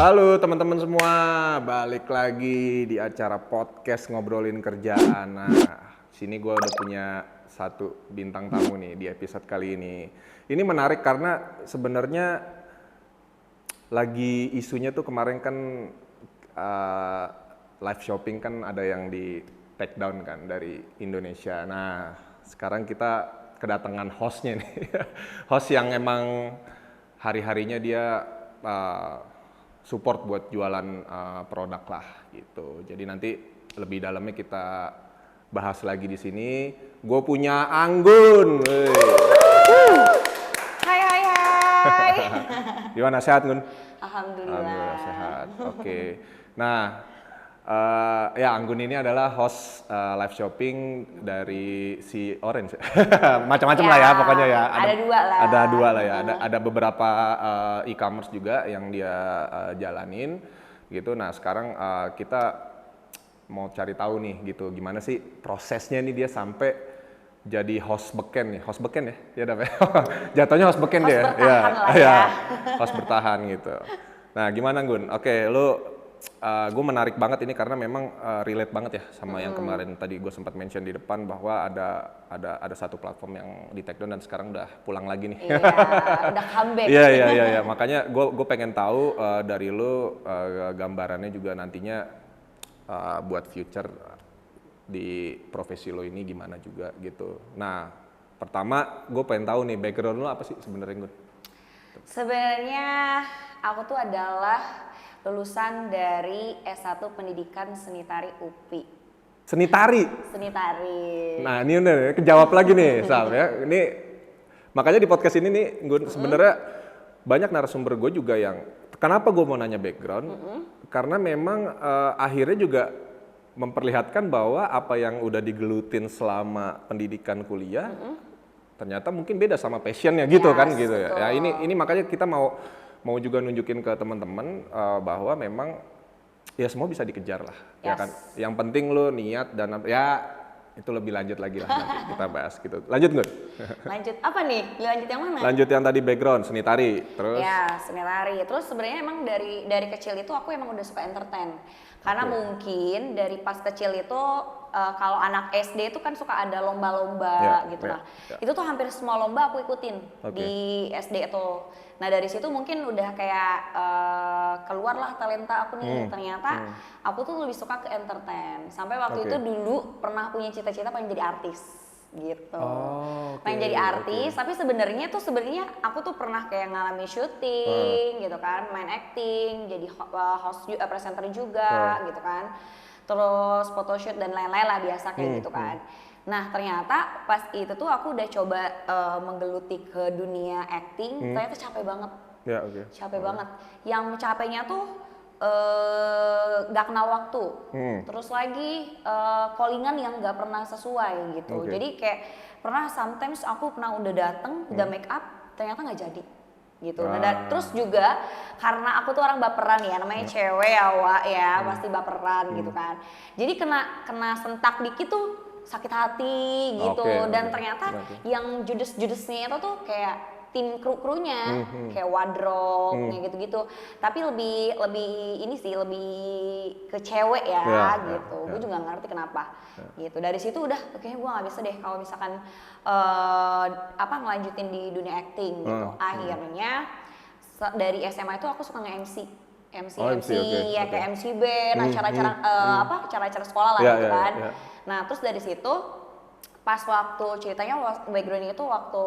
Halo teman-teman semua, balik lagi di acara podcast ngobrolin kerjaan. Nah, sini gue udah punya satu bintang tamu nih di episode kali ini. Ini menarik karena sebenarnya lagi isunya tuh kemarin kan live shopping kan ada yang di take down kan dari Indonesia. Nah, sekarang kita kedatangan hostnya nih, host yang emang hari-harinya dia support buat jualan produk lah gitu. Jadi nanti lebih dalamnya kita bahas lagi di sini. Gue punya Anggun. Hai. Gimana, sehat Gun? Alhamdulillah. Alhamdulillah sehat. Oke. Nah, ya Anggun ini adalah host live shopping dari si Orange. Macam-macam lah ya pokoknya ya. Ada dua lah. Ada dua lah ya. Ada beberapa e-commerce juga yang dia jalanin gitu. Nah, sekarang kita mau cari tahu nih gitu gimana sih prosesnya nih dia sampai jadi host beken nih. Host beken ya? Ya dapat. Jatuhnya host beken Host dia. bertahan lah ya. Host bertahan gitu. Nah, gimana Gun? Oke, gue menarik banget ini karena memang relate banget ya sama yang kemarin tadi gue sempat mention di depan bahwa ada satu platform yang di take down dan sekarang udah pulang lagi nih. Iya, udah comeback. Iya. Makanya gue pengen tahu dari lu gambarannya juga nantinya buat future di profesi lo ini gimana juga gitu. Nah, pertama gue pengen tahu nih background lo apa sih sebenarnya Gun? Sebenarnya aku tuh adalah lulusan dari S1 Pendidikan Seni Tari UPI. Seni tari. Seni tari. Nah, ini udah kejawab lagi nih, Sam ya. Ini makanya di podcast ini nih gue sebenarnya banyak narasumber gue juga yang kenapa gue mau nanya background? Karena memang akhirnya juga memperlihatkan bahwa apa yang udah digelutin selama pendidikan kuliah ternyata mungkin beda sama passionnya gitu kan gitu ya. Ya ini makanya kita mau juga nunjukin ke teman-teman bahwa memang ya semua bisa dikejar lah ya kan. Yang penting lo niat dan ya itu lebih lanjut lagi lah nanti kita bahas gitu. Lanjut nggak? Lanjut apa nih? Lanjut yang mana? Lanjut yang tadi background seni tari terus. Ya, seni tari. Terus sebenarnya emang dari kecil itu aku emang udah suka entertain. Karena mungkin dari pas kecil itu kalau anak SD itu kan suka ada lomba-lomba gitu lah. Itu tuh hampir semua lomba aku ikutin di SD itu. Nah dari situ mungkin udah kayak keluarlah talenta aku nih. Ternyata aku tuh lebih suka ke entertain. Sampai waktu itu dulu pernah punya cita-cita pengen jadi artis gitu. Pengen jadi artis, tapi sebenarnya aku tuh pernah kayak ngalamin syuting gitu kan, main acting, jadi host presenter juga gitu kan. Terus photoshoot dan lain-lain lah biasa kayak gitu kan. Nah ternyata pas itu tuh aku udah coba menggeluti ke dunia acting, ternyata capek banget. Capek banget. Yang capeknya tuh gak kenal waktu, terus lagi callingan yang gak pernah sesuai gitu. Jadi kayak pernah sometimes aku udah dateng, udah make up, ternyata gak jadi gitu. Nah, terus juga karena aku tuh orang baperan ya, namanya cewek ya Wak ya, pasti baperan gitu kan. Jadi kena sentak dikit tuh sakit hati gitu. Dan ternyata yang judes-judesnya itu tuh kayak tim kru-krunya kayak wardrobe gitu-gitu. Tapi lebih ini sih lebih ke cewek ya gitu. Gue juga gak ngerti kenapa gitu. Dari situ udah kayaknya gue gak bisa deh kalau misalkan ngelanjutin di dunia acting gitu. Akhirnya dari SMA itu aku suka nge-MC. Kayak MC band, acara-acara sekolah lah gitu kan. Nah, terus dari situ pas waktu ceritanya background itu waktu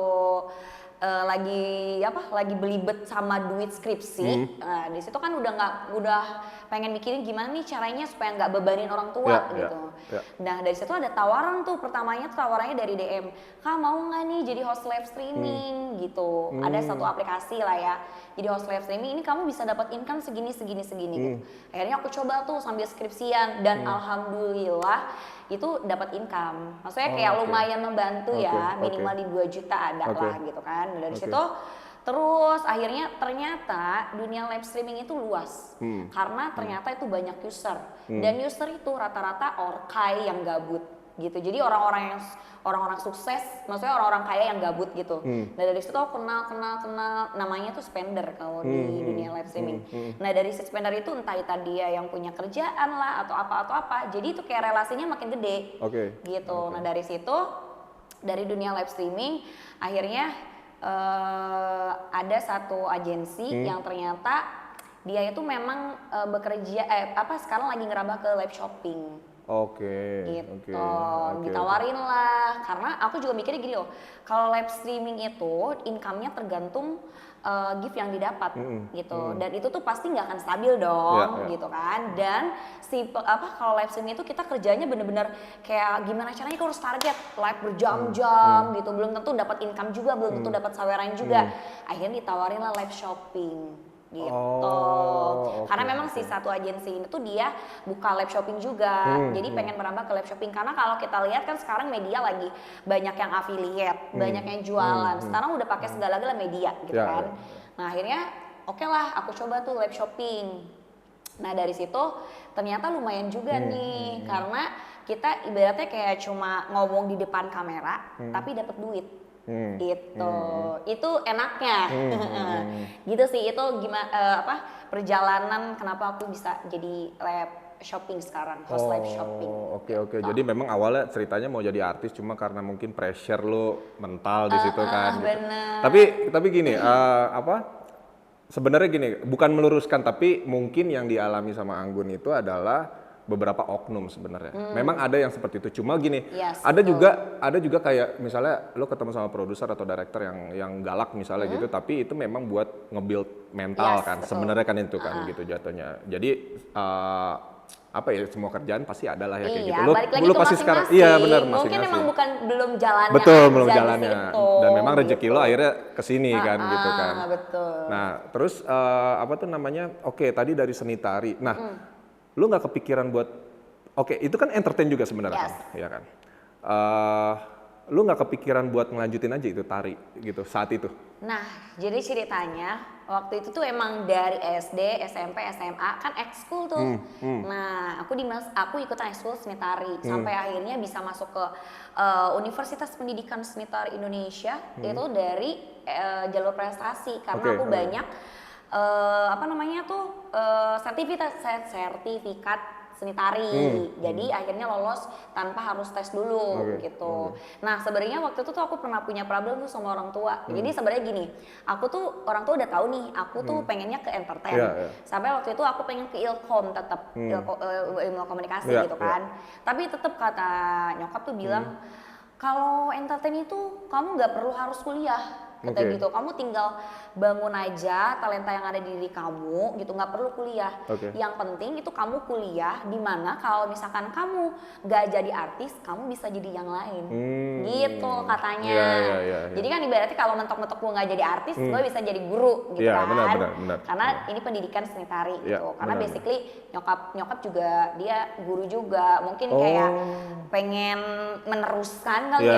lagi belibet sama duit skripsi. Nah, di situ kan udah pengen mikirin gimana nih caranya supaya nggak bebanin orang tua gitu. Nah, dari situ ada tawaran tuh, tawarannya dari DM. Kak mau nggak nih jadi host live streaming gitu. Ada satu aplikasi lah ya. Jadi host live streaming ini kamu bisa dapat income segini gitu. Akhirnya aku coba tuh sambil skripsian dan alhamdulillah itu dapat income. Maksudnya kayak lumayan membantu ya, minimal di 2 juta ada lah gitu kan. Dari situ terus akhirnya ternyata dunia live streaming itu luas. Karena ternyata itu banyak user. Dan user itu rata-rata orkai yang gabut. gitu. Jadi orang-orang sukses, maksudnya orang-orang kaya yang gabut gitu. Nah dari situ aku kenal namanya tuh spender kalau di dunia live streaming. Nah dari si spender itu entah dia yang punya kerjaan lah atau apa. Jadi itu kayak relasinya makin gede. Gitu. Nah dari situ, dari dunia live streaming akhirnya ada satu agensi yang ternyata dia itu memang bekerja sekarang lagi ngerambah ke live shopping. Gitu. Ditawarin lah, karena aku juga mikirnya gini loh, kalau live streaming itu income-nya tergantung gift yang didapat gitu, dan itu tuh pasti nggak akan stabil dong gitu kan. Dan kalau live streaming itu kita kerjanya bener-bener kayak gimana caranya kita harus target live berjam-jam gitu, belum tentu dapat income juga, belum tentu dapat saweran juga. Akhirnya ditawarin lah live shopping gitu. Karena memang si satu agensi ini tuh dia buka live shopping juga, jadi pengen merambah ke live shopping. Karena kalau kita lihat kan sekarang media lagi banyak yang affiliate, banyak yang jualan. Sekarang udah pakai segala-gala media gitu kan. Nah akhirnya oke lah aku coba tuh live shopping. Nah dari situ ternyata lumayan juga nih, karena kita ibaratnya kayak cuma ngomong di depan kamera tapi dapat duit. Gitu. Itu enaknya. Gitu sih, itu gimana perjalanan kenapa aku bisa jadi live shopping sekarang, host live shopping. Oke. Jadi memang awalnya ceritanya mau jadi artis, cuma karena mungkin pressure lo mental di situ kan. Gitu. Bener. Tapi gini, sebenarnya gini, bukan meluruskan, tapi mungkin yang dialami sama Anggun itu adalah beberapa oknum sebenarnya. Memang ada yang seperti itu. Cuma gini, ada juga kayak misalnya lo ketemu sama produser atau director yang galak misalnya gitu, tapi itu memang buat nge-build mental kan. Sebenarnya kan itu kan gitu jatuhnya. Jadi semua kerjaan pasti ada lah ya kayak gitu. Lo pasti sekarang benar masing-masing. Mungkin memang belum jalannya. Betul, belum jalannya. Dan memang rezeki lo akhirnya kesini kan gitu kan. Betul. Nah, terus tadi dari seni tari. Nah, lu nggak kepikiran buat itu kan entertain juga sebenarnya kan, ya kan? Lu nggak kepikiran buat ngelanjutin aja itu tari gitu saat itu? Nah, jadi ceritanya waktu itu tuh emang dari SD, SMP, SMA kan ekskul tuh. Nah, aku ikutan ekskul seni tari sampai akhirnya bisa masuk ke Universitas Pendidikan Seni Tari Indonesia itu dari jalur prestasi karena aku banyak sertifikat seni tari. Jadi akhirnya lolos tanpa harus tes dulu gitu. Nah sebenarnya waktu itu tuh aku pernah punya problem tuh sama orang tua. Jadi sebenarnya gini, aku tuh orang tua udah tahu nih, aku tuh pengennya ke entertain. Sampai waktu itu aku pengen ke Ilkom tetap, ilmu komunikasi gitu kan. Tapi tetap kata nyokap tuh bilang kalau entertain itu kamu nggak perlu harus kuliah. Kata gitu, kamu tinggal bangun aja talenta yang ada di diri kamu gitu, nggak perlu kuliah. Yang penting itu kamu kuliah di mana kalau misalkan kamu nggak jadi artis, kamu bisa jadi yang lain. Gitu katanya. Jadi kan ibaratnya kalau mentok-mentok gue nggak jadi artis, gue bisa jadi guru gitu kan. Benar. Karena ini pendidikan seni tari gitu. Karena basically nyokap juga dia guru juga, mungkin kayak pengen meneruskan kali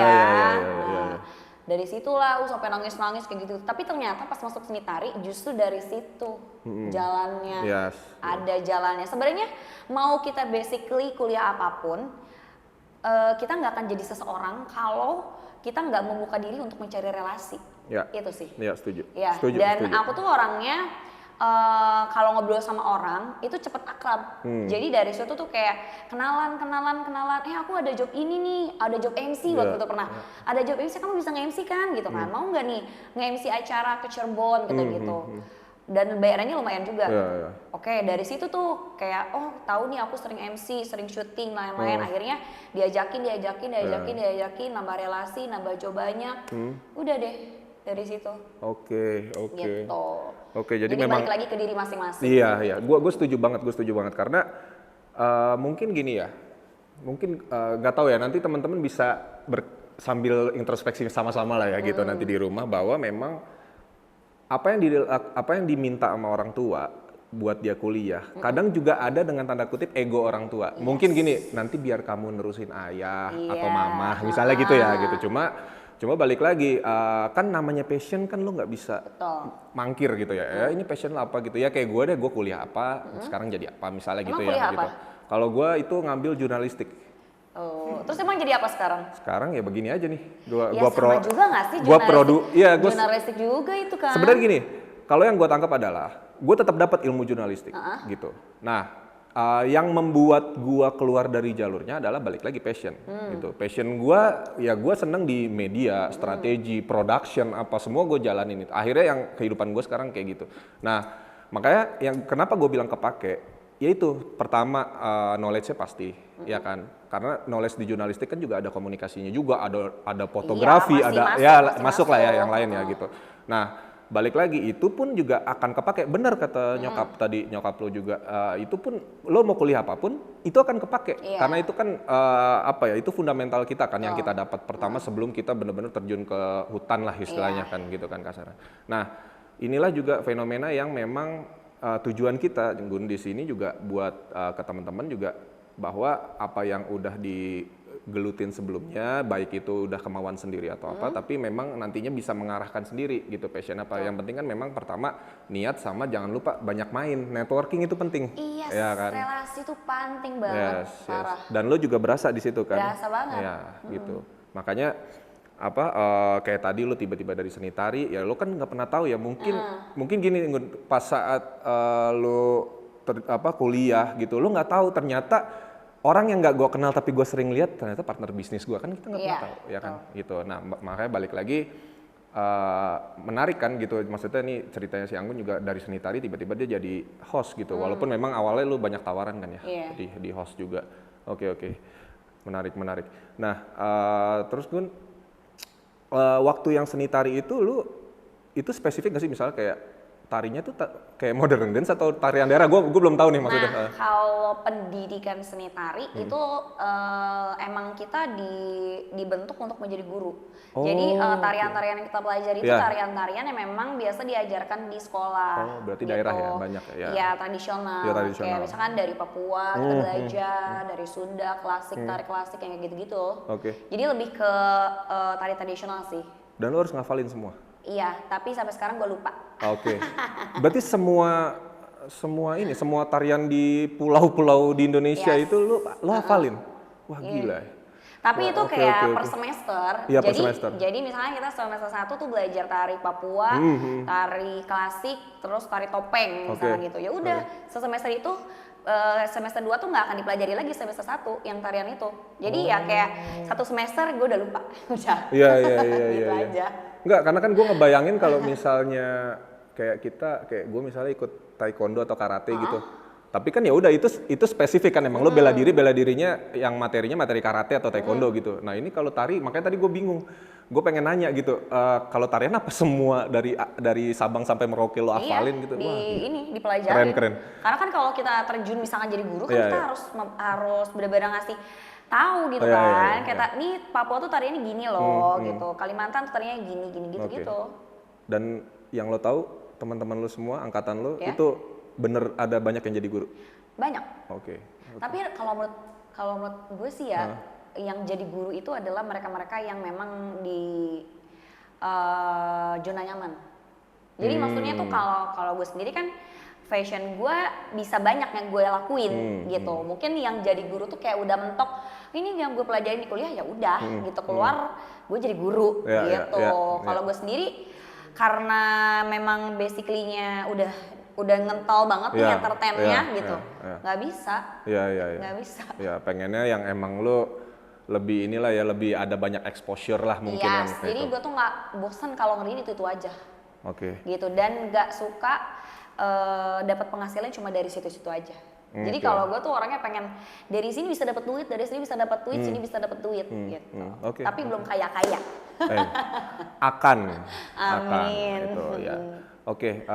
Dari situlah sampai nangis-nangis kayak gitu. Tapi ternyata pas masuk seni tari justru dari situ jalannya. Ada jalannya. Sebenarnya mau kita basically kuliah apapun, kita nggak akan jadi seseorang kalau kita nggak membuka diri untuk mencari relasi. Itu sih. Setuju. Dan aku tuh orangnya kalau ngobrol sama orang itu cepet akrab. Jadi dari situ tuh kayak kenalan. Aku ada job ini nih, ada job MC waktu itu pernah. Ada job MC, kamu bisa nge-MC kan gitu kan. Mau nggak nih nge-MC acara ke Cirebon gitu. Dan bayarannya lumayan juga. Oke, dari situ tuh kayak tahu nih aku sering MC, sering syuting lain-lain. Akhirnya diajakin, nambah relasi, nambah job banyak. Udah deh dari situ. Oke. Gitu. Jadi memang balik lagi ke diri masing-masing. Iya. Gue setuju banget karena mungkin gini ya. Mungkin nggak tahu ya, nanti teman-teman bisa sambil introspeksi sama-sama lah ya gitu nanti di rumah, bahwa memang apa yang diminta sama orang tua buat dia kuliah, kadang juga ada dengan tanda kutip ego orang tua. Mungkin gini, nanti biar kamu nerusin ayah atau mama misalnya gitu ya gitu. Cuma balik lagi, kan namanya passion kan lo nggak bisa mangkir gitu ya. Ini passion lo apa gitu ya, kayak gue deh, gue kuliah apa, sekarang jadi apa misalnya. Emang gitu ya gitu. Kalau gue itu ngambil jurnalistik. Terus emang jadi apa sekarang? Sekarang ya begini aja nih. Ya Gua sama juga nggak sih gua jurnalistik juga itu kan? sebenarnya gini, kalau yang gue tangkap adalah gue tetap dapat ilmu jurnalistik gitu. Nah, yang membuat gue keluar dari jalurnya adalah balik lagi passion gitu. Passion gue ya gue seneng di media, strategi, production apa semua gue jalanin itu. Akhirnya yang kehidupan gue sekarang kayak gitu. Nah, makanya yang kenapa gue bilang kepake, yaitu pertama knowledge-nya pasti, ya kan? Karena knowledge di jurnalistik kan juga ada komunikasinya juga, ada fotografi, masuk lah ya yang lain ya gitu. Nah, balik lagi itu pun juga akan kepake, benar kata nyokap lo juga, itu pun lo mau kuliah apapun itu akan kepake, karena itu kan itu fundamental kita kan yang kita dapat pertama sebelum kita benar-benar terjun ke hutan lah istilahnya kan gitu kan kasarnya. Nah, inilah juga fenomena yang memang tujuan kita Gun di sini juga buat ke teman-teman juga bahwa apa yang udah digelutin sebelumnya baik itu udah kemauan sendiri atau apa tapi memang nantinya bisa mengarahkan sendiri gitu passion apa. Yang penting kan memang pertama niat sama jangan lupa banyak main, networking itu penting. Iya, ya kan? relasi itu penting banget, parah. Dan lo juga berasa di situ kan? Berasa banget. Ya, gitu. Makanya kayak tadi lo tiba-tiba dari seni tari ya lo kan nggak pernah tahu ya mungkin gini pas saat lo kuliah gitu lo nggak tahu ternyata orang yang nggak gue kenal tapi gue sering lihat ternyata partner bisnis gue kan kita nggak pernah tahu ya kan gitu. Nah makanya balik lagi menarik kan gitu, maksudnya nih ceritanya si Anggun juga dari seni tari tiba-tiba dia jadi host gitu walaupun memang awalnya lu banyak tawaran kan ya di host juga. Oke. Menarik. Nah terus Gun, waktu yang seni tari itu lu itu spesifik nggak sih misalnya kayak tarinya tuh kayak modern dance atau tarian daerah? Gue belum tahu nih maksudnya. Nah kalau pendidikan seni tari itu emang kita dibentuk untuk menjadi guru. Jadi tarian-tarian yang kita pelajari itu tarian-tarian yang memang biasa diajarkan di sekolah. Oh berarti gitu. daerah ya banyak ya? Iya tradisional. Kayak misalkan dari Papua kita belajar, dari Sunda klasik, tari klasik yang kayak gitu-gitu. Jadi lebih ke tari tradisional sih. Dan lo harus ngafalin semua? Iya, tapi sampai sekarang gue lupa. Oke. Berarti semua tarian di pulau-pulau di Indonesia itu lo hafalin? Wah gila ya. Tapi itu kayak per semester. Iya, per semester. Jadi misalnya kita semester 1 tuh belajar tari Papua, tari klasik, terus tari topeng misalnya gitu. Ya udah, semester itu semester 2 tuh nggak akan dipelajari lagi semester 1 yang tarian itu. Jadi ya kayak satu semester gue udah lupa. Udah. Iya. Gitu aja. Enggak, karena kan gue ngebayangin kalau misalnya kayak gue misalnya ikut taekwondo atau karate gitu. Tapi kan ya udah itu spesifik kan emang lo bela dirinya yang materi karate atau taekwondo gitu. Nah, ini kalau tari makanya tadi gue bingung. Gue pengen nanya gitu, kalau tarian apa semua dari Sabang sampai Merauke lo hafalin gitu. Wah, dipelajarin. Keren. Karena kan kalau kita terjun misalnya jadi guru kan kita harus benar-benar ngasih tahu gitu kan. Kayak nih Papua tuh tariannya gini loh gitu. Kalimantan tuh tariannya gini gitu. Dan yang lo tahu teman-teman lo semua angkatan lo itu bener ada banyak yang jadi guru? Banyak. Oke. Tapi kalau menurut gue sih ya yang jadi guru itu adalah mereka-mereka yang memang di zona nyaman. Jadi maksudnya tuh kalau gue sendiri kan fashion gue bisa banyak yang gue lakuin gitu. Mungkin yang jadi guru tuh kayak udah mentok ini yang gue pelajarin di kuliah ya udah gitu keluar gue jadi guru gitu. Kalau gue sendiri karena memang basically-nya udah ngental banget nih entertainnya gitu. Nggak bisa. Nggak bisa. Ya pengennya yang emang lo lebih lebih ada banyak exposure lah mungkin. Jadi gue tuh nggak bosan kalau ngerjain itu aja. Oke. Gitu dan nggak suka dapat penghasilan cuma dari situ-situ aja. Jadi kalau gue tuh orangnya pengen dari sini bisa dapat duit, dari sini bisa dapat duit, sini bisa dapat duit gitu. Tapi belum kaya-kaya. Akan Amin. Gitu ya. Oke,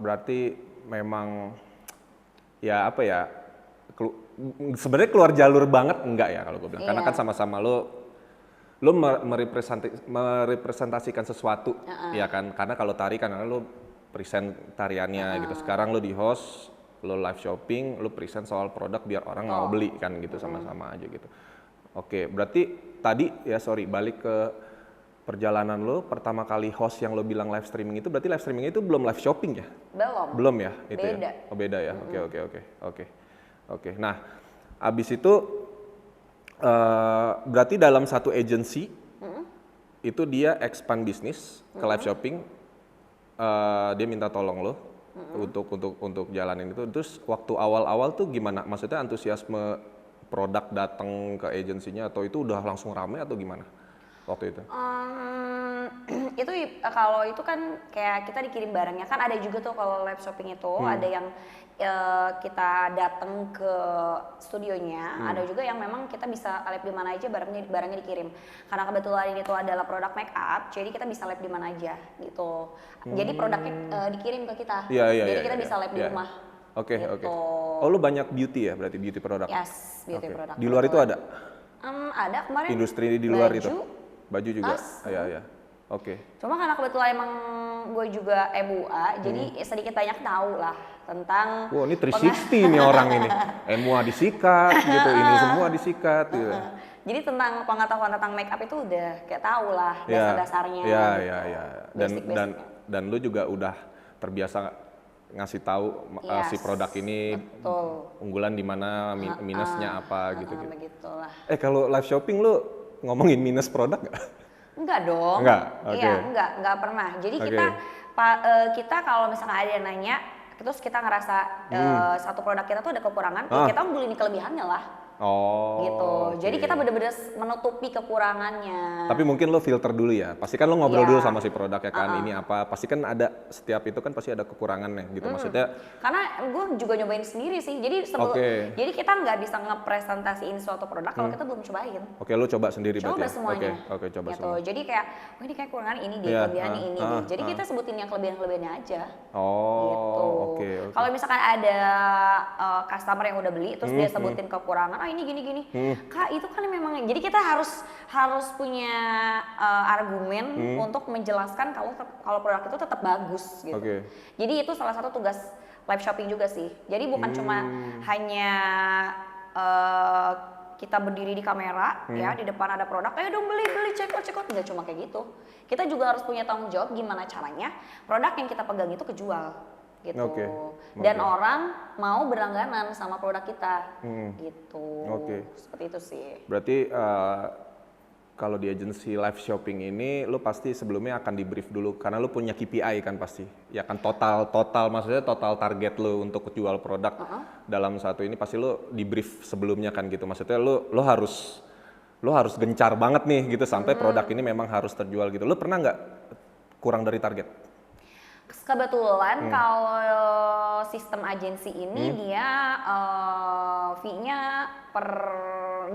berarti memang ya apa ya? Sebenarnya keluar jalur banget enggak ya kalau gue bilang. Karena kan sama-sama lo merepresentasikan sesuatu ya kan. Karena kalau tari kan lo present tariannya gitu. Sekarang lo di host, lo live shopping, lo present soal produk biar orang mau beli kan gitu sama-sama aja gitu. Oke, berarti tadi balik ke perjalanan lo pertama kali host yang lo bilang live streaming itu berarti live streaming itu belum live shopping ya? Belum ya itu beda. Ya? Oh beda ya. Oke. Nah, abis itu Berarti dalam satu agency itu dia expand bisnis ke live shopping, dia minta tolong lo untuk jalanin itu. Terus waktu awal-awal tuh gimana? Maksudnya antusiasme produk datang ke agensinya atau itu udah langsung rame atau gimana waktu itu? Itu kalau itu kan kayak kita dikirim barangnya kan, ada juga tuh kalau live shopping itu ada yang kita datang ke studionya, ada juga yang memang kita bisa live di mana aja, barangnya dikirim. Karena kebetulan ini tuh adalah produk make up, jadi kita bisa live di mana aja gitu. Jadi produknya dikirim ke kita, jadi kita bisa live di rumah. Oke. Gitu. Oh, lu banyak beauty ya, berarti beauty produk? Yes, beauty produk. Di luar itu ada? Ada kemarin. Industri di luar baju, itu? Baju juga? tas. Iya. Oke. Cuma karena kebetulan emang gue juga MUA, jadi sedikit banyak tahu lah tentang. Wah, ini 360 nih orang ini. MUA disikat gitu, ini semua disikat gitu. Jadi tentang pengetahuan tentang make up itu udah kayak tahu lah dasar-dasarnya. Iya. Dan lu juga udah terbiasa ngasih tahu si produk ini unggulan di mana, minusnya apa gitu. Begitulah. Kalau live shopping lu ngomongin minus produk nggak? Enggak dong. Enggak. Okay. Iya, enggak pernah. Jadi kita kalau misalnya ada yang nanya, terus kita ngerasa satu produk kita tuh ada kekurangan, ya kita unggulin kelebihannya lah. Oh. Gitu. Jadi kita bener-bener menutupi kekurangannya. Tapi mungkin lo filter dulu ya. Pasti kan lo ngobrol dulu sama si produknya kan, ini apa. Pasti kan ada, setiap itu kan pasti ada kekurangannya gitu. Maksudnya. Karena gue juga nyobain sendiri sih. Jadi jadi kita nggak bisa ngepresentasiin suatu produk kalau kita belum cobain. Oke, lo coba sendiri berarti. Coba semuanya. Oke, coba gitu. semua. Jadi kayak, ini kayak kekurangan ini deh, kelebihannya ini deh. Jadi kita sebutin yang kelebihannya aja. Oh, gitu. Kalau misalkan ada customer yang udah beli, terus dia sebutin kekurangan, ini gini. Kak, itu kan memang, jadi kita harus punya argumen untuk menjelaskan kalau produk itu tetap bagus gitu. Jadi itu salah satu tugas live shopping juga sih. Jadi bukan cuma hanya kita berdiri di kamera ya, di depan ada produk, ayo dong beli check out, nggak cuma kayak gitu. Kita juga harus punya tanggung jawab gimana caranya produk yang kita pegang itu kejual gitu. Dan orang mau berlangganan sama produk kita gitu. Seperti itu sih. Berarti kalau di agensi live shopping ini lo pasti sebelumnya akan di brief dulu karena lo punya KPI kan pasti. Ya kan total maksudnya total target lo untuk jual produk dalam satu ini pasti lo di brief sebelumnya kan gitu. Maksudnya lo harus gencar banget nih gitu sampai produk ini memang harus terjual gitu. Lo pernah nggak kurang dari target? Kebetulan kalau sistem agensi ini dia fee-nya per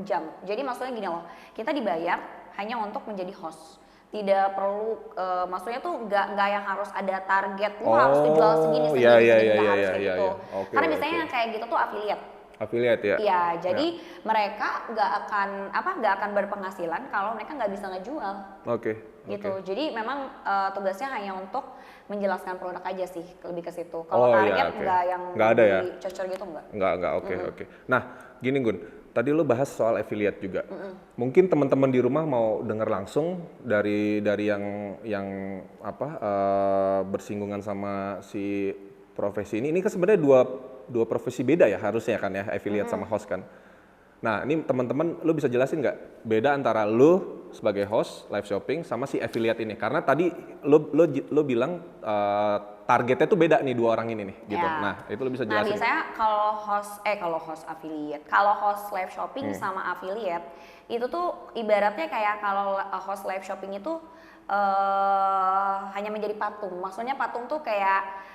jam. Jadi maksudnya gini loh, kita dibayar hanya untuk menjadi host. Tidak perlu, maksudnya tuh nggak yang harus ada target, lu harus kejual segini, nggak harus kayak gitu. Karena biasanya yang kayak gitu tuh affiliate ya? Iya, jadi mereka nggak akan berpenghasilan kalau mereka nggak bisa ngejual. Gitu. Jadi memang tugasnya hanya untuk menjelaskan produk aja sih, lebih ke situ. Kalau target nggak ada ya? Dicocor gitu nggak. Oke. Nah, gini Gun, tadi lo bahas soal affiliate juga. Mungkin teman-teman di rumah mau dengar langsung dari yang bersinggungan sama si profesi ini. Ini kan sebenarnya dua profesi beda ya harusnya kan ya, affiliate sama host kan. Nah, ini teman-teman lo bisa jelasin nggak beda antara lo sebagai host live shopping sama si affiliate ini? Karena tadi lo bilang targetnya tuh beda nih dua orang ini nih gitu. Nah, itu lo bisa jelasin. Nah, biasanya kalau host live shopping sama affiliate itu tuh ibaratnya kayak kalau host live shopping itu hanya menjadi patung. Maksudnya patung tuh kayak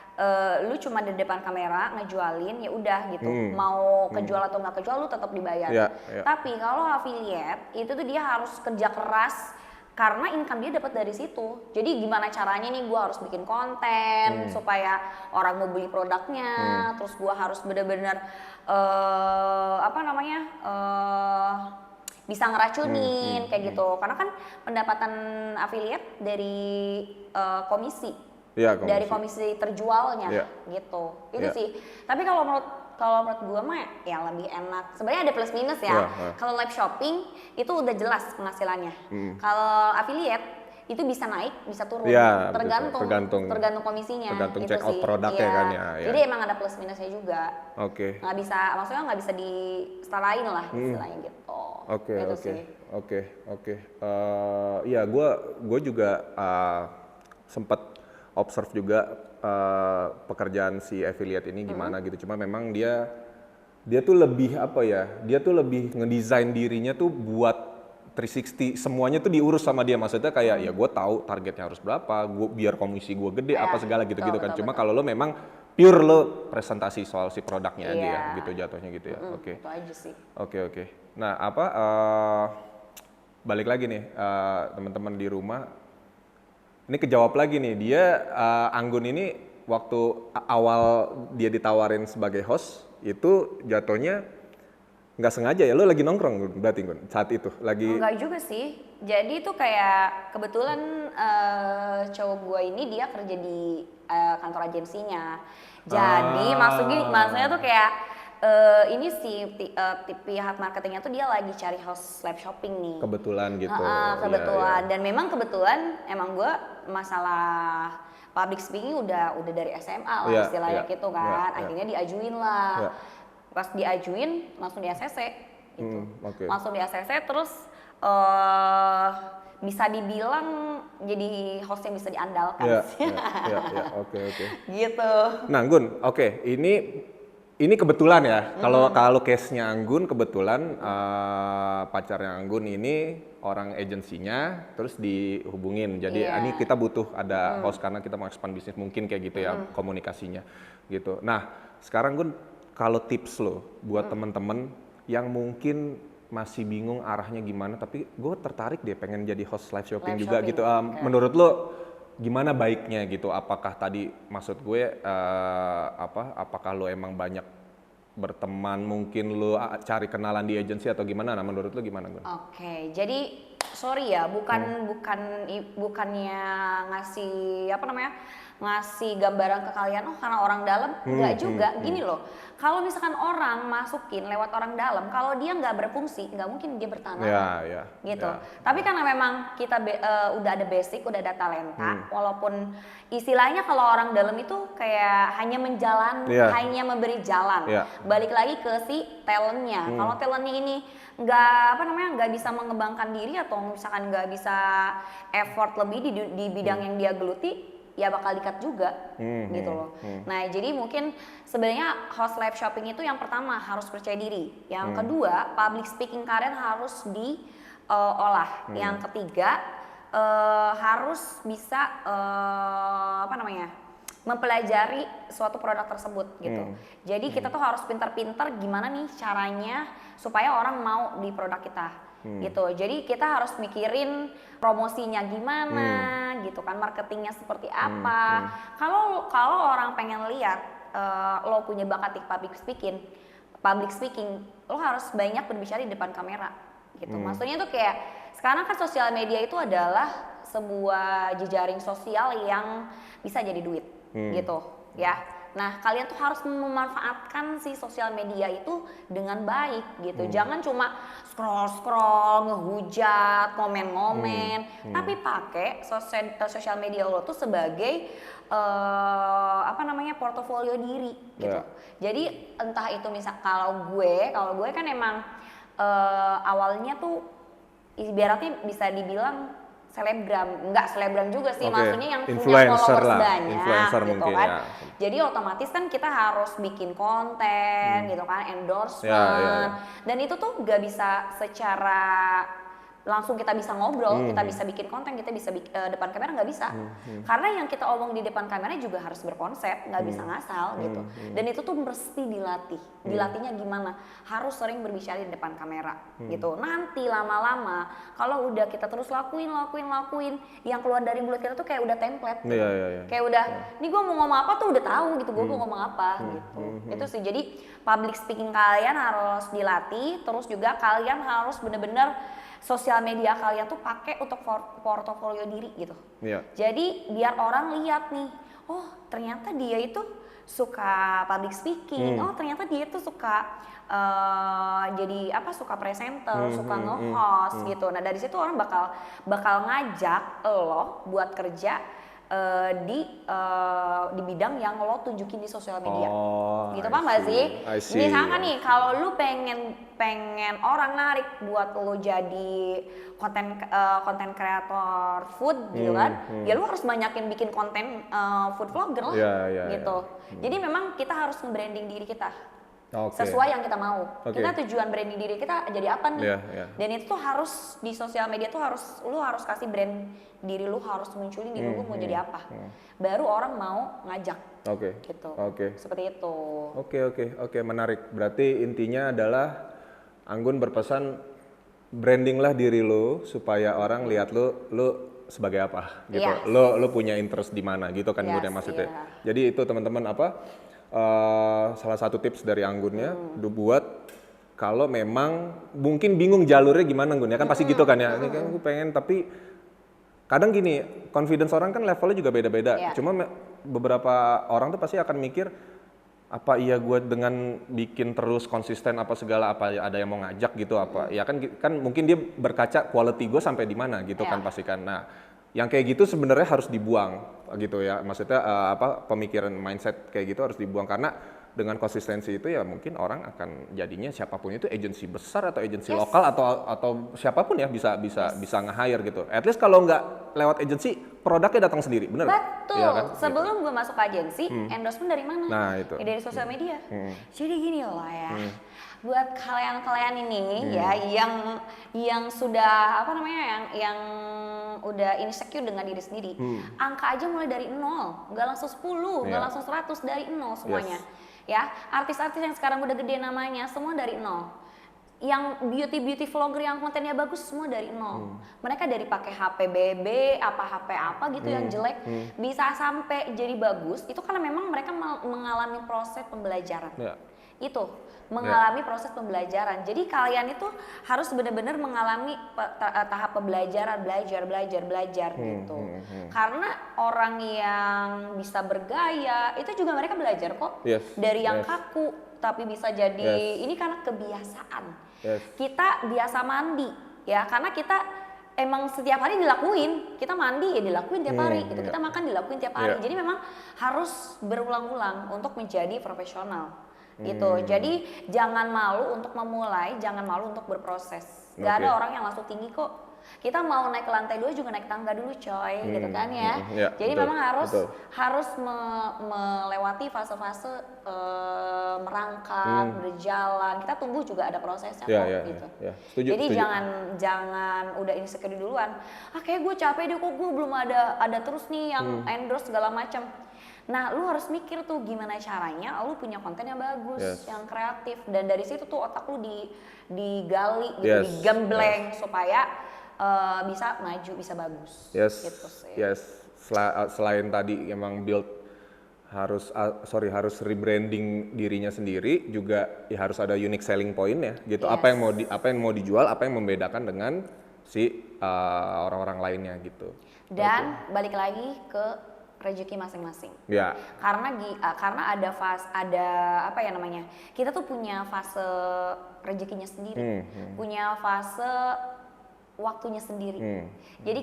lu cuma di depan kamera ngejualin ya udah gitu, mau kejual atau nggak kejual lu tetap dibayar. Tapi kalau affiliate itu tuh dia harus kerja keras karena income dia dapat dari situ. Jadi gimana caranya nih, gue harus bikin konten supaya orang mau beli produknya, terus gue harus benar-benar bisa ngeracunin kayak gitu. Karena kan pendapatan affiliate dari komisi. Dari komisi terjualnya gitu. Itu sih. Tapi kalau menurut gue mah ya lebih enak. Sebenarnya ada plus minus ya. Kalau live shopping itu udah jelas penghasilannya. Kalau affiliate itu bisa naik, bisa turun, Iya, tergantung komisinya. tergantung itu check out sih. produknya Iya. kan ya. Jadi emang ada plus minusnya juga. Oke. Maksudnya nggak bisa disetarain lah istilahnya gitu. Oke. Gitu sih. Oke. Iya, gue juga sempat observe juga pekerjaan si affiliate ini gimana gitu. Cuma memang dia tuh lebih apa ya? Dia tuh lebih ngedesain dirinya tuh buat 360, semuanya tuh diurus sama dia. Maksudnya kayak ya gue tahu targetnya harus berapa, biar komisi gue gede apa segala gitu-gitu kan. Cuma kalau lo memang pure lo presentasi soal si produknya aja ya, gitu jatuhnya gitu ya. Oke. Itu aja sih. Oke. Nah balik lagi nih teman-teman di rumah, ini kejawab lagi nih, dia Anggun ini waktu awal dia ditawarin sebagai host itu jatuhnya nggak sengaja ya, lo lagi nongkrong berarti Gun saat itu lagi? Enggak juga sih, jadi tuh kayak kebetulan cowok gue ini dia kerja di kantor agensinya, jadi maksudnya tuh kayak ini si pihak marketingnya tuh dia lagi cari host live shopping nih. Kebetulan gitu. Kebetulan. Iya. Dan memang kebetulan emang gue masalah public speaking udah dari SMA lah istilahnya gitu kan. Akhirnya diajuin lah. Pas diajuin langsung di ACC gitu. Langsung di ACC terus bisa dibilang jadi host yang bisa diandalkan. Oke. Gitu. Nah Gun, ini kebetulan ya. Kalau case-nya Anggun kebetulan pacarnya Anggun ini orang agensinya, terus dihubungin. Jadi ini kita butuh ada host karena kita mau expand bisnis, mungkin kayak gitu ya komunikasinya gitu. Nah sekarang Gun, kalau tips lo buat temen-temen yang mungkin masih bingung arahnya gimana, tapi gue tertarik deh pengen jadi host live shopping juga gitu. Menurut lo gimana baiknya gitu? Apakah tadi maksud gue apakah lo emang banyak berteman, mungkin lo cari kenalan di agensi atau gimana? Nah menurut lo gimana Gun? Oke, jadi sorry ya, bukannya ngasih gambaran ke kalian, karena orang dalam, enggak juga. Gini loh, kalau misalkan orang masukin lewat orang dalam, kalau dia nggak berfungsi, nggak mungkin dia bertahan gitu. Tapi karena memang kita udah ada basic, udah ada talenta, walaupun istilahnya kalau orang dalam itu kayak hanya hanya memberi jalan. Balik lagi ke si talentnya. Kalau talentnya ini nggak bisa mengembangkan diri atau misalkan nggak bisa effort lebih di bidang yang dia geluti, ya bakal dikat juga gitu loh. Nah jadi mungkin sebenarnya host live shopping itu yang pertama harus percaya diri, yang kedua public speaking kalian harus diolah, yang ketiga harus bisa mempelajari suatu produk tersebut gitu. Jadi kita tuh harus pintar-pintar gimana nih caranya supaya orang mau di produk kita. Gitu. Jadi kita harus mikirin promosinya gimana gitu kan, marketingnya seperti apa. Kalau orang pengen lihat lo punya bakat di public speaking, lo harus banyak berbicara di depan kamera gitu. Maksudnya tuh kayak sekarang kan sosial media itu adalah sebuah jejaring sosial yang bisa jadi duit gitu ya. Nah, kalian tuh harus memanfaatkan si sosial media itu dengan baik gitu. Jangan cuma scroll, ngehujat, komen-komen, tapi pakai sosial media lo tuh sebagai portofolio diri gitu. Jadi entah itu misal kalau gue kan emang awalnya tuh ibaratnya bisa dibilang selebgram, enggak selebgram juga sih, maksudnya yang punya followers banyak gitu kan. Jadi otomatis kan kita harus bikin konten gitu kan, endorsement, dan itu tuh gak bisa secara langsung kita bisa ngobrol, kita bisa bikin konten, kita bisa depan kamera, nggak bisa. Karena yang kita omong di depan kamera juga harus berkonsep, nggak bisa ngasal gitu. Dan itu tuh mesti dilatih. Dilatihnya gimana? Harus sering berbicara di depan kamera gitu. Nanti lama-lama kalau udah kita terus lakuin, yang keluar dari mulut kita tuh kayak udah template gitu. Kayak udah, nih gue mau ngomong apa tuh udah tahu gitu, gue mau ngomong apa gitu. Itu sih, jadi public speaking kalian harus dilatih, terus juga kalian harus bener-bener sosial media kalian tuh pakai untuk portofolio diri gitu. Jadi biar orang lihat nih, oh ternyata dia itu suka public speaking, oh ternyata dia tuh suka jadi suka presenter, suka nge-host gitu. Nah dari situ orang bakal ngajak lo buat kerja di bidang yang lo tunjukin di sosial media. Gitu paham nggak sih? Misalkan nih kalau lu pengen orang narik buat lo jadi konten kreator food gitu kan, ya lu harus banyakin bikin konten food vlogger lah gitu. Jadi memang kita harus nge-branding diri kita. Sesuai yang kita mau. Kita tujuan branding diri kita jadi apa nih? Dan itu tuh harus di sosial media tuh lu harus kasih brand diri lu, harus munculin diri lu mau jadi apa. Baru orang mau ngajak. Gitu. Seperti itu. Oke, menarik. Berarti intinya adalah Anggun berpesan branding lah diri lu supaya orang lihat lu sebagai apa gitu. Lu punya interest di mana gitu kan Gun ya maksudnya. Jadi itu teman-teman salah satu tips dari Anggunnya buat kalau memang mungkin bingung jalurnya gimana Gun ya kan pasti gitu kan ya. Ini kan gue pengen tapi kadang gini, confidence orang kan levelnya juga beda-beda. Cuma beberapa orang tuh pasti akan mikir apa iya gue dengan bikin terus konsisten apa segala apa ada yang mau ngajak gitu apa. Ya kan mungkin dia berkaca quality gue sampai di mana gitu kan pasti kan. Nah, yang kayak gitu sebenarnya harus dibuang gitu ya. Maksudnya pemikiran mindset kayak gitu harus dibuang karena dengan konsistensi itu ya mungkin orang akan jadinya siapapun itu agensi besar atau agensi lokal atau siapapun ya bisa nge-hire gitu. At least kalau nggak lewat agensi produknya datang sendiri, bener? Betul. Ya kan? Sebelum gue masuk ke agensi, endorsement dari mana? Nah itu. Ya dari sosial media. Jadi gini loh ya. Buat kalian ini ya yang sudah yang udah insecure dengan diri sendiri, angka aja mulai dari 0, nggak langsung 10, nggak langsung 100, dari 0 semuanya. Ya, artis-artis yang sekarang udah gede namanya semua dari 0. Yang beauty vlogger yang kontennya bagus semua dari 0. Mereka dari pakai HP BB, HP apa gitu yang jelek bisa sampai jadi bagus itu karena memang mereka mengalami proses pembelajaran. Itu mengalami proses pembelajaran. Jadi kalian itu harus benar-benar mengalami tahap pembelajaran, belajar gitu. Karena orang yang bisa bergaya itu juga mereka belajar kok. Dari yang kaku tapi bisa jadi ini karena kebiasaan. Kita biasa mandi ya karena kita emang setiap hari dilakuin. Kita mandi ya dilakuin tiap hari gitu. Kita makan dilakuin tiap hari. Jadi memang harus berulang-ulang untuk menjadi profesional. Gitu. Jadi jangan malu untuk memulai, jangan malu untuk berproses. Gak ada orang yang langsung tinggi kok. Kita mau naik ke lantai 2 juga naik tangga dulu coy, gitu kan ya. Jadi memang harus melewati fase-fase merangkak, berjalan. Kita tumbuh juga ada prosesnya kok gitu. Jadi jangan udah insecure duluan. Kayak gue capek deh kok gue belum ada terus nih yang endorse segala macam. Nah, lu harus mikir tuh gimana caranya lu punya konten yang bagus, yang kreatif, dan dari situ tuh otak lu digali gitu, digembleng supaya bisa maju, bisa bagus. Gitu sih. Selain tadi emang harus rebranding dirinya sendiri, juga ya harus ada unique selling point ya gitu. Apa yang mau dijual, apa yang membedakan dengan si orang-orang lainnya gitu. Dan balik lagi ke rezeki masing-masing. Karena ada apa ya namanya? Kita tuh punya fase rezekinya sendiri, punya fase waktunya sendiri. Jadi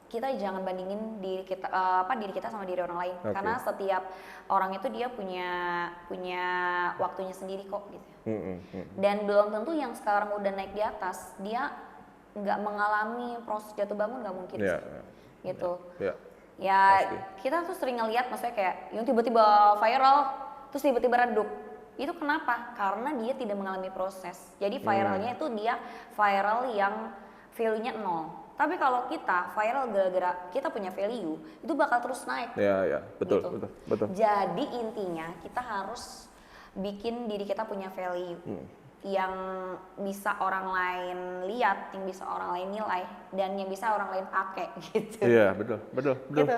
kita jangan bandingin diri kita sama diri orang lain, karena setiap orang itu dia punya waktunya sendiri kok gitu. Dan belum tentu yang sekarang udah naik di atas dia nggak mengalami proses jatuh bangun, nggak mungkin gitu. Ya pasti. Kita tuh sering ngeliat maksudnya kayak yang tiba-tiba viral terus tiba-tiba redup. Itu kenapa? Karena dia tidak mengalami proses. Jadi viralnya itu dia viral yang value-nya 0. Tapi kalau kita viral gara-gara kita punya value, itu bakal terus naik. Betul, gitu. betul. Jadi intinya kita harus bikin diri kita punya value. Yang bisa orang lain lihat, yang bisa orang lain nilai, dan yang bisa orang lain pakai gitu. Iya, betul. Gitu.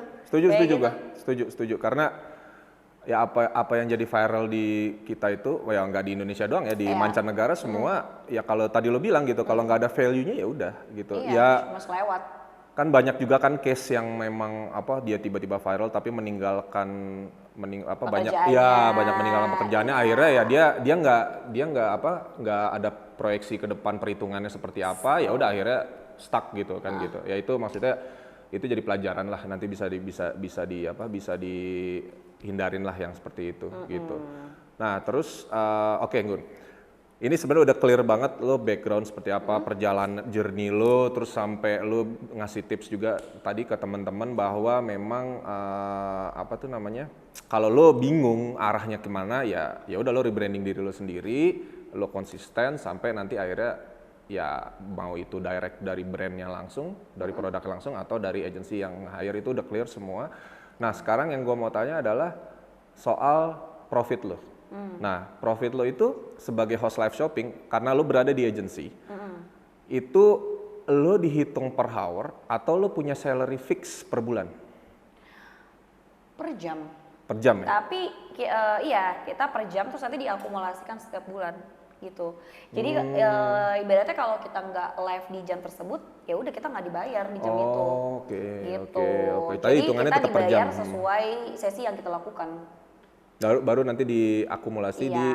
Setuju. Karena ya apa yang jadi viral di kita itu, ya nggak di Indonesia doang ya, di mancanegara semua. Ya kalau tadi lo bilang gitu, kalau nggak ada value-nya ya udah gitu. Iya, cuma selewat. kan banyak juga kan case yang memang apa dia tiba-tiba viral tapi meninggalkan banyak meninggalkan pekerjaannya, akhirnya ya dia nggak ada proyeksi ke depan perhitungannya seperti apa, ya udah akhirnya stuck gitu kan gitu. Ya itu maksudnya itu jadi pelajaran lah, nanti bisa dihindarin lah yang seperti itu gitu. Nah terus oke, Gun, ini sebenarnya udah clear banget lo background seperti apa, perjalanan journey lo, terus sampai lo ngasih tips juga tadi ke teman-teman bahwa memang apa tuh namanya, kalau lo bingung arahnya kemana, ya udah lo rebranding diri lo sendiri, lo konsisten sampai nanti akhirnya ya mau itu direct dari brandnya langsung, dari produk langsung atau dari agency yang hire, itu udah clear semua. Nah sekarang yang gue mau tanya adalah soal profit lo. Nah, profit lo itu sebagai host live shopping, karena lo berada di agency, itu lo dihitung per hour atau lo punya salary fix per bulan? Per jam. Per jam ya? Tapi iya, kita per jam terus nanti diakumulasikan setiap bulan gitu. Jadi ibaratnya kalau kita nggak live di jam tersebut, ya udah kita nggak dibayar di jam itu. Oke. Gitu. Tapi Jadi hitungannya kita tetap per jam. dibayar sesuai sesi yang kita lakukan. Baru nanti diakumulasi Iya. di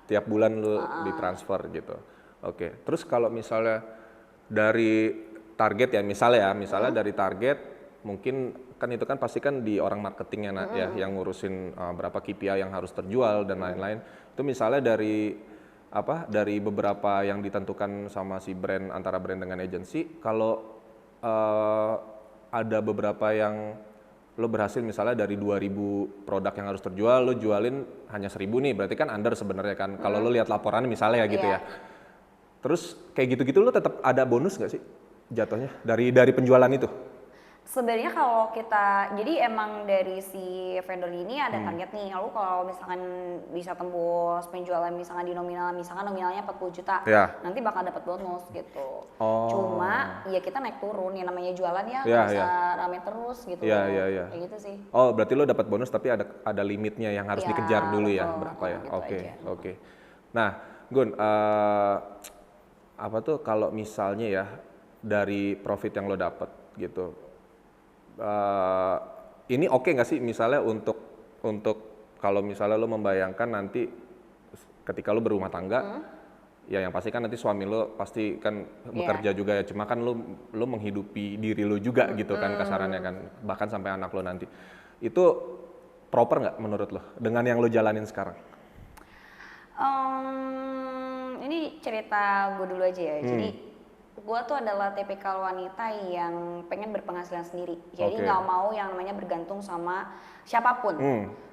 tiap bulan lo ditransfer gitu. Oke. Terus kalau misalnya dari target ya, misalnya dari target, mungkin kan itu kan pasti kan di orang marketingnya ya yang ngurusin berapa KPI yang harus terjual dan lain-lain. Itu misalnya dari beberapa yang ditentukan sama si brand, antara brand dengan agency, kalau ada beberapa yang lo berhasil misalnya dari 2000 produk yang harus terjual, lo jualin hanya 1000 nih, berarti kan under sebenarnya kan. Kalau lo lihat laporannya misalnya gitu ya. Terus kayak gitu-gitu lo tetap ada bonus nggak sih jatuhnya dari penjualan itu? Sebenarnya kalau kita, jadi emang dari si vendor ini ada target nih, lalu kalau misalkan bisa tembus penjualan misalkan di nominal, misalkan nominalnya 40 juta, nanti bakal dapat bonus gitu. Cuma ya kita naik turun, ya namanya jualan ya, nggak bisa rame terus gitu. Kayak gitu sih. Oh berarti lo dapat bonus tapi ada limitnya yang harus dikejar dulu ya, berapa ya? Gitu Oke. Nah Gun, apa tuh kalau misalnya ya dari profit yang lo dapat gitu, ini oke nggak sih misalnya untuk kalau misalnya lo membayangkan nanti ketika lo berumah tangga, ya yang pasti kan nanti suami lo pasti kan bekerja juga ya, cuma kan lo menghidupi diri lo juga gitu kan kasarannya kan, bahkan sampai anak lo nanti. Itu proper nggak menurut lo dengan yang lo jalanin sekarang? Ini cerita gue dulu aja ya. Jadi gue tuh adalah tipikal wanita yang pengen berpenghasilan sendiri. Jadi nggak mau yang namanya bergantung sama siapapun.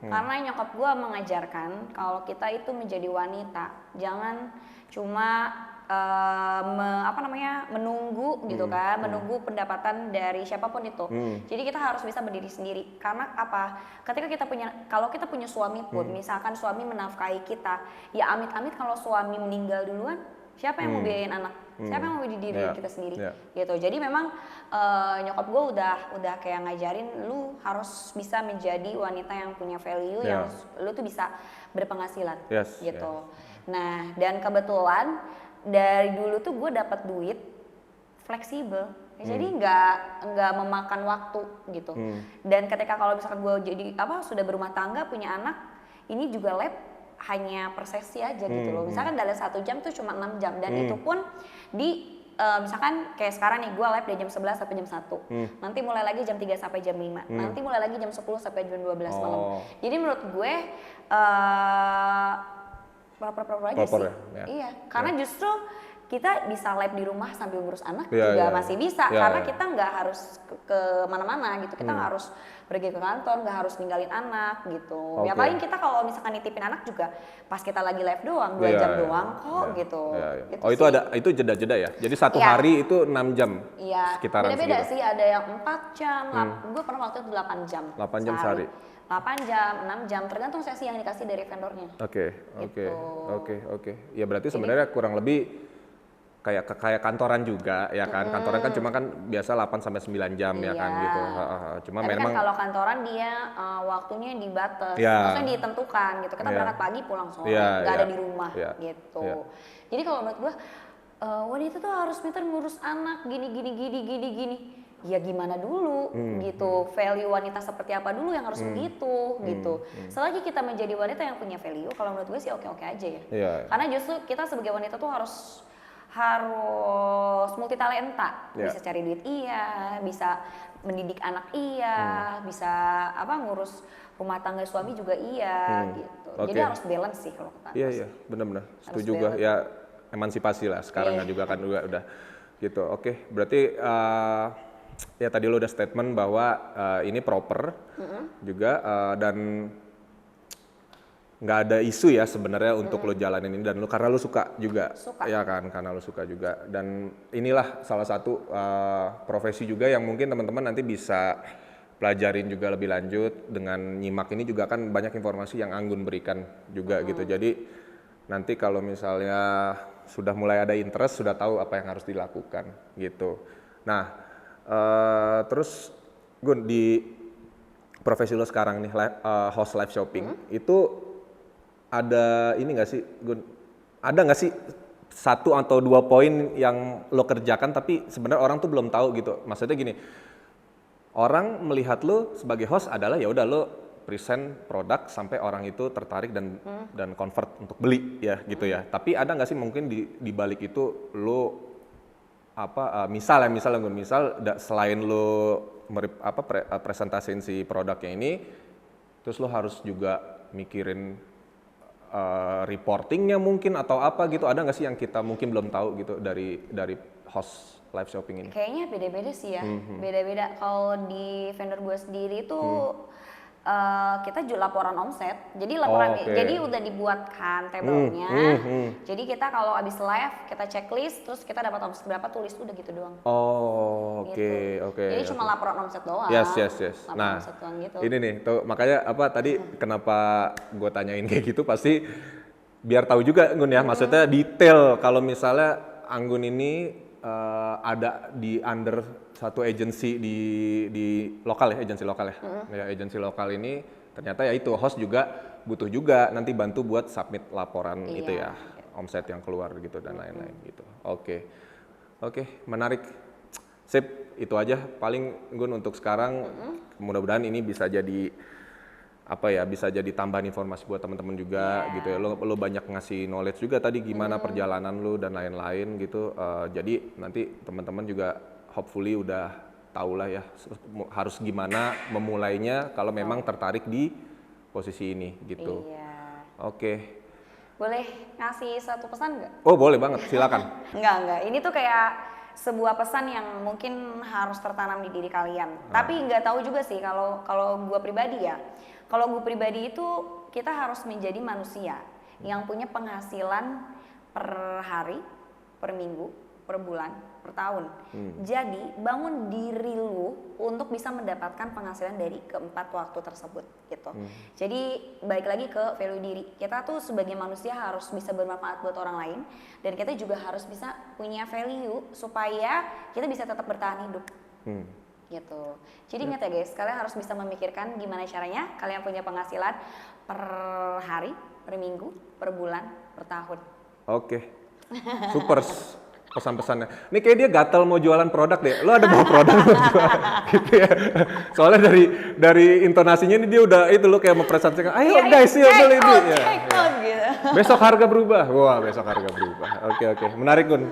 Karena nyokap gue mengajarkan kalau kita itu menjadi wanita, jangan cuma menunggu gitu kan, menunggu pendapatan dari siapapun itu. Jadi kita harus bisa berdiri sendiri. Karena apa? Kalau kita punya suami pun, misalkan suami menafkahi kita, ya amit-amit kalau suami meninggal duluan, siapa yang mau biayain anak? Siapa yang mau di diri kita sendiri? Gitu. Jadi memang nyokap gue udah kayak ngajarin, lu harus bisa menjadi wanita yang punya value, yang lu tuh bisa berpenghasilan gitu. Nah, dan kebetulan dari dulu tuh gue dapat duit fleksibel, jadi nggak memakan waktu gitu. Dan ketika kalau misalkan gue sudah berumah tangga, punya anak, ini juga lab hanya per sesi aja gitu loh. Misalkan dalam 1 jam tuh cuma 6 jam, dan itu pun di misalkan kayak sekarang nih gue live dari jam 11 sampai jam 1, nanti mulai lagi jam 3 sampai jam 5, nanti mulai lagi jam 10 sampai jam 12 malam. Jadi menurut gue proper aja sih. Iya, karena justru kita bisa live di rumah sambil ngurus anak juga masih bisa, karena kita nggak harus ke mana-mana gitu. Kita nggak harus pergi ke kantor, nggak harus ninggalin anak gitu. Ya paling kita kalau misalkan nitipin anak juga pas kita lagi live doang, 2 jam doang kok gitu. Gitu itu sih. Itu jeda-jeda ya? Jadi satu hari itu 6 jam sekitaran segitu? Beda-beda sih, ada yang 4 jam, gue pernah waktu itu 8 jam 8 jam sehari? 8 jam, 6 jam, tergantung sesi yang dikasih dari vendornya. Oke. Ya berarti sebenarnya kurang lebih kayak kantoran juga ya kan. Kantoran kan cuma kan biasa 8 sampai 9 jam ya kan gitu. Cuma tapi memang kan kalau kantoran dia waktunya dibatas, maksudnya ditentukan gitu. Kita berangkat pagi pulang sore, nggak ada di rumah gitu. Jadi kalau menurut gue wanita tuh harus pintar ngurus anak gini. ya gimana dulu gitu, value wanita seperti apa dulu yang harus begitu gitu. Selagi kita menjadi wanita yang punya value, kalau menurut gue sih oke-oke aja ya. Iya. Karena justru kita sebagai wanita tuh harus multi talenta, bisa cari duit iya, bisa mendidik anak iya, bisa ngurus rumah tangga suami juga iya gitu. Jadi harus balance sih kalau kata aku. Iya, benar-benar. Setuju juga ya, emansipasi lah sekarang juga kan juga udah gitu. Oke, berarti ya tadi lo udah statement bahwa ini proper juga dan nggak ada isu ya sebenarnya untuk lo jalanin ini dan lo karena lo suka juga, ya kan, karena lo suka juga dan inilah salah satu profesi juga yang mungkin teman-teman nanti bisa pelajarin juga lebih lanjut dengan nyimak ini juga kan banyak informasi yang Anggun berikan juga gitu. Jadi nanti kalau misalnya sudah mulai ada interest, sudah tahu apa yang harus dilakukan gitu. Nah, terus Gun, di profesi lo sekarang nih host live shopping itu ada ini nggak sih Gun? Ada nggak sih 1 atau 2 poin yang lo kerjakan tapi sebenarnya orang tuh belum tahu gitu. Maksudnya gini, orang melihat lo sebagai host adalah ya udah lo present produk sampai orang itu tertarik dan convert untuk beli ya gitu ya. Tapi ada nggak sih mungkin di balik itu lo misal Gun, selain lo presentasiin si produknya ini, terus lo harus juga mikirin reportingnya mungkin atau apa gitu, ada nggak sih yang kita mungkin belum tahu gitu dari host live shopping ini? Kayaknya beda-beda sih ya, beda-beda. Kalau di vendor gue sendiri itu kita laporan omset, jadi jadi udah dibuatkan tabelnya. Jadi kita kalau abis live kita checklist, terus kita dapat omset berapa, tulis udah gitu doang. Oke. Jadi cuma laporan omset doang. Yes. Laporan Nah, omset doang gitu. ini nih, tuh makanya tadi kenapa gue tanyain kayak gitu pasti biar tahu juga Anggun ya, maksudnya detail kalau misalnya Anggun ini ada di under satu agensi di lokal ya, agensi lokal ya. Ya, agensi lokal ini ternyata ya itu host juga butuh juga nanti bantu buat submit laporan itu ya, omset yang keluar gitu dan lain-lain gitu. Oke, menarik. Sip, itu aja paling Gun untuk sekarang. Mudah-mudahan ini bisa jadi bisa jadi tambahan informasi buat teman-teman juga gitu ya. Lo banyak ngasih knowledge juga tadi gimana perjalanan lo dan lain-lain gitu. Jadi nanti teman-teman juga hopefully udah tahu lah ya harus gimana memulainya kalau memang tertarik di posisi ini gitu. Oke. Boleh ngasih satu pesan nggak? Oh boleh banget, silakan. Enggak. Ini tuh kayak sebuah pesan yang mungkin harus tertanam di diri kalian. Tapi nggak tahu juga sih kalau gue pribadi ya. Kalau gue pribadi itu kita harus menjadi manusia yang punya penghasilan per hari, per minggu, per bulan, per tahun. Jadi bangun diri lu untuk bisa mendapatkan penghasilan dari keempat waktu tersebut gitu. Jadi balik lagi ke value diri. Kita tuh sebagai manusia harus bisa bermanfaat buat orang lain dan kita juga harus bisa punya value supaya kita bisa tetap bertahan hidup. Gitu. Jadi ingat ya guys, kalian harus bisa memikirkan gimana caranya kalian punya penghasilan per hari, per minggu, per bulan, per tahun. Oke. Super. Pesan-pesannya. Ini kayak dia gatel mau jualan produk deh. Lo ada bawa produk lo jual gitu ya. Soalnya dari intonasinya ini dia udah itu lo kayak mau presentasikan. Ayo guys, yuk beli ini. Gitu. Besok harga berubah. Wah, besok harga berubah. Oke. Menarik Gun.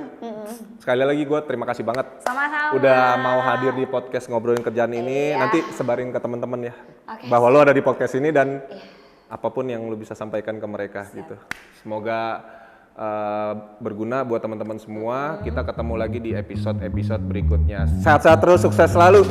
Sekali lagi gue terima kasih banget. Sama-sama. Udah mau hadir di podcast ngobrolin kerjaan ini. Nanti sebarin ke teman-teman ya. Bahwa lo ada di podcast ini dan apapun yang lo bisa sampaikan ke mereka gitu. Semoga berguna buat teman-teman semua. Kita ketemu lagi di episode berikutnya. Sehat-sehat terus, sukses selalu.